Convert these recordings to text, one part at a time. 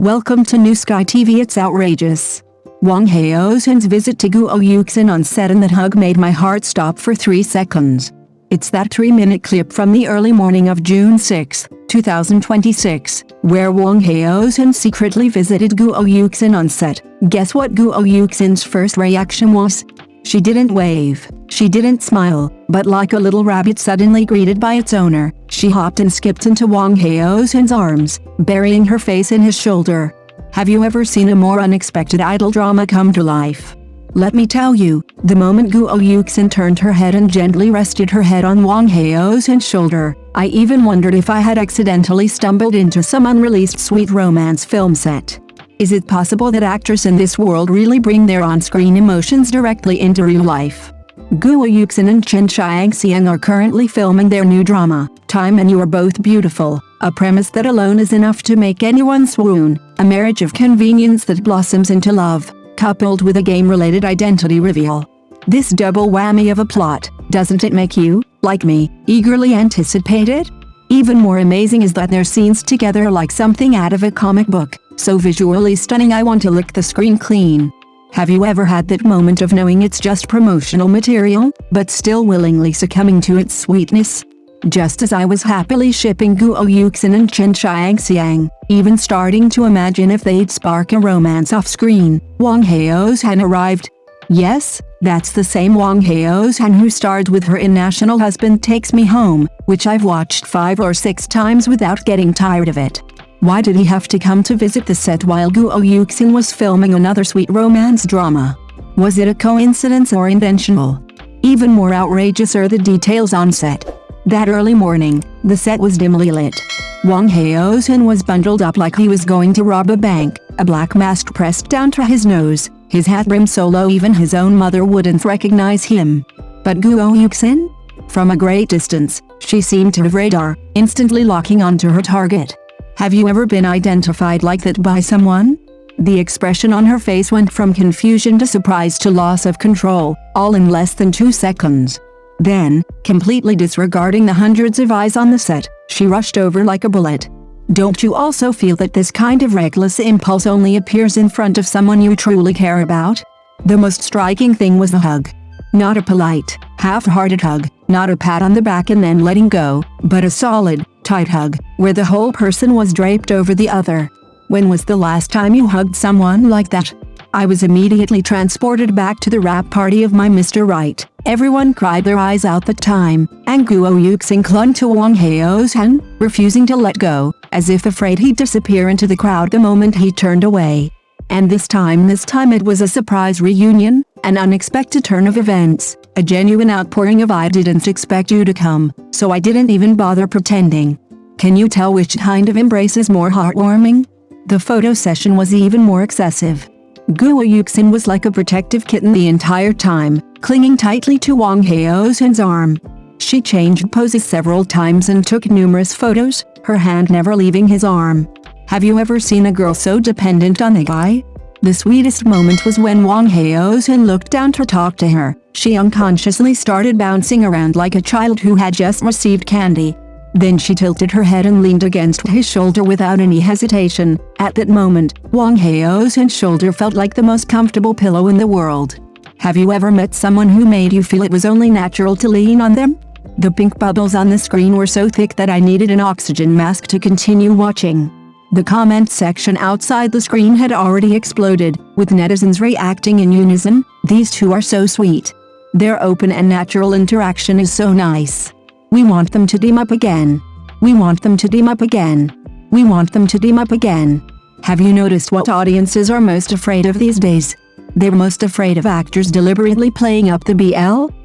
Welcome to New Sky TV. It's outrageous. Wang Haozhen's visit to Guo Yuxin on set, and that hug made my heart stop for 3 seconds. It's that 3-minute clip from the early morning of June 6, 2026, where Wang Haozhen secretly visited Guo Yuxin on set. Guess what Guo Yuxin's first reaction was? She didn't wave, she didn't smile, but like a little rabbit suddenly greeted by its owner, she hopped and skipped into Wang Haozhen's arms, burying her face in his shoulder. Have you ever seen a more unexpected idol drama come to life? Let me tell you, the moment Guo Yuxin turned her head and gently rested her head on Wang Haozhen's shoulder, I even wondered if I had accidentally stumbled into some unreleased sweet romance film set. Is it possible that actors in this world really bring their on-screen emotions directly into real life? Guo Yuxin and Chen Xiangxiang are currently filming their new drama, Time and You Are Both Beautiful, a premise that alone is enough to make anyone swoon, a marriage of convenience that blossoms into love, coupled with a game-related identity reveal. This double whammy of a plot, doesn't it make you, like me, eagerly anticipate it? Even more amazing is that their scenes together are like something out of a comic book, so visually stunning I want to lick the screen clean. Have you ever had that moment of knowing it's just promotional material, but still willingly succumbing to its sweetness? Just as I was happily shipping Guo Yuxin and Chen Xiangxiang, even starting to imagine if they'd spark a romance off-screen, Wang Haozhen arrived. Yes, that's the same Wang Haozhen who starred with her in National Husband Takes Me Home, which I've watched 5 or 6 times without getting tired of it. Why did he have to come to visit the set while Guo Yuxin was filming another sweet romance drama? Was it a coincidence or intentional? Even more outrageous are the details on set. That early morning, the set was dimly lit. Wang Haozhen was bundled up like he was going to rob a bank, a black mask pressed down to his nose, his hat brim so low even his own mother wouldn't recognize him. But Guo Yuxin? From a great distance, she seemed to have radar, instantly locking onto her target. Have you ever been identified like that by someone? The expression on her face went from confusion to surprise to loss of control, all in less than 2 seconds. Then, completely disregarding the hundreds of eyes on the set, she rushed over like a bullet. Don't you also feel that this kind of reckless impulse only appears in front of someone you truly care about? The most striking thing was the hug. Not a polite, half-hearted hug, not a pat on the back and then letting go, but a solid, tight hug, where the whole person was draped over the other. When was the last time you hugged someone like that? I was immediately transported back to the rap party of my Mr. Right. Everyone cried their eyes out that time, and Guo Yuxin clung to Wang Haozhen, refusing to let go, as if afraid he'd disappear into the crowd the moment he turned away. And this time it was a surprise reunion, an unexpected turn of events, a genuine outpouring of I didn't expect you to come, so I didn't even bother pretending. Can you tell which kind of embrace is more heartwarming? The photo session was even more excessive. Guo Yuxin was like a protective kitten the entire time, clinging tightly to Wang Haozhen's arm. She changed poses several times and took numerous photos, her hand never leaving his arm. Have you ever seen a girl so dependent on a guy? The sweetest moment was when Wang Haozhen looked down to talk to her. She unconsciously started bouncing around like a child who had just received candy. Then she tilted her head and leaned against his shoulder without any hesitation. At that moment, Wang Haozhen's shoulder felt like the most comfortable pillow in the world. Have you ever met someone who made you feel it was only natural to lean on them? The pink bubbles on the screen were so thick that I needed an oxygen mask to continue watching. The comment section outside the screen had already exploded, with netizens reacting in unison. These two are so sweet. Their open and natural interaction is so nice. We want them to team up again. We want them to team up again. We want them to team up again. Have you noticed what audiences are most afraid of these days? They're most afraid of actors deliberately playing up the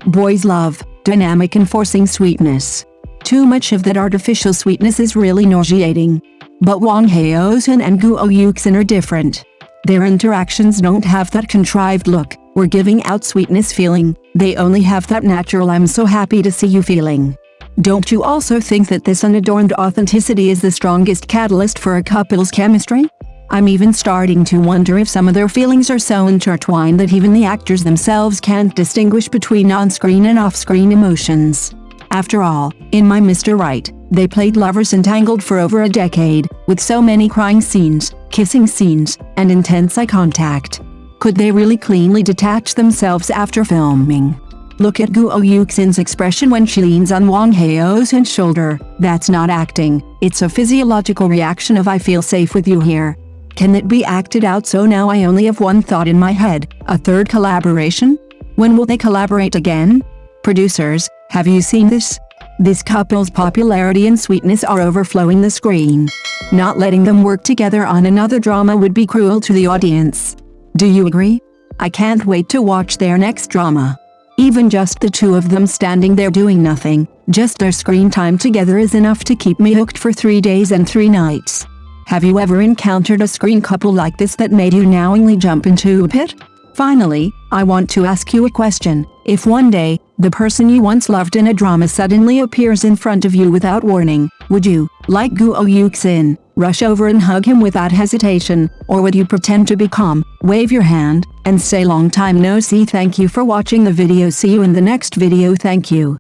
boys love dynamic and forcing sweetness. Too much of that artificial sweetness is really nauseating. But Wang Haozhen and Guo Yuxin are different. Their interactions don't have that contrived look, we're giving out sweetness feeling, they only have that natural I'm so happy to see you feeling. Don't you also think that this unadorned authenticity is the strongest catalyst for a couple's chemistry? I'm even starting to wonder if some of their feelings are so intertwined that even the actors themselves can't distinguish between on-screen and off-screen emotions. After all, in My Mr. Right, they played lovers entangled for over a decade, with so many crying scenes, kissing scenes, and intense eye contact. Could they really cleanly detach themselves after filming? Look at Guo Yuxin's expression when she leans on Wang Haozhen's shoulder. That's not acting, it's a physiological reaction of "I feel safe with you here." Can it be acted out? So now I only have one thought in my head, a third collaboration? When will they collaborate again? Producers, have you seen this? This couple's popularity and sweetness are overflowing the screen. Not letting them work together on another drama would be cruel to the audience. Do you agree? I can't wait to watch their next drama. Even just the two of them standing there doing nothing, just their screen time together is enough to keep me hooked for 3 days and 3 nights. Have you ever encountered a screen couple like this that made you knowingly jump into a pit? Finally, I want to ask you a question. If one day, the person you once loved in a drama suddenly appears in front of you without warning, would you, like Guo Yuxin, rush over and hug him without hesitation, or would you pretend to be calm, wave your hand, and say long time no see? Thank you for watching the video. See you in the next video. Thank you.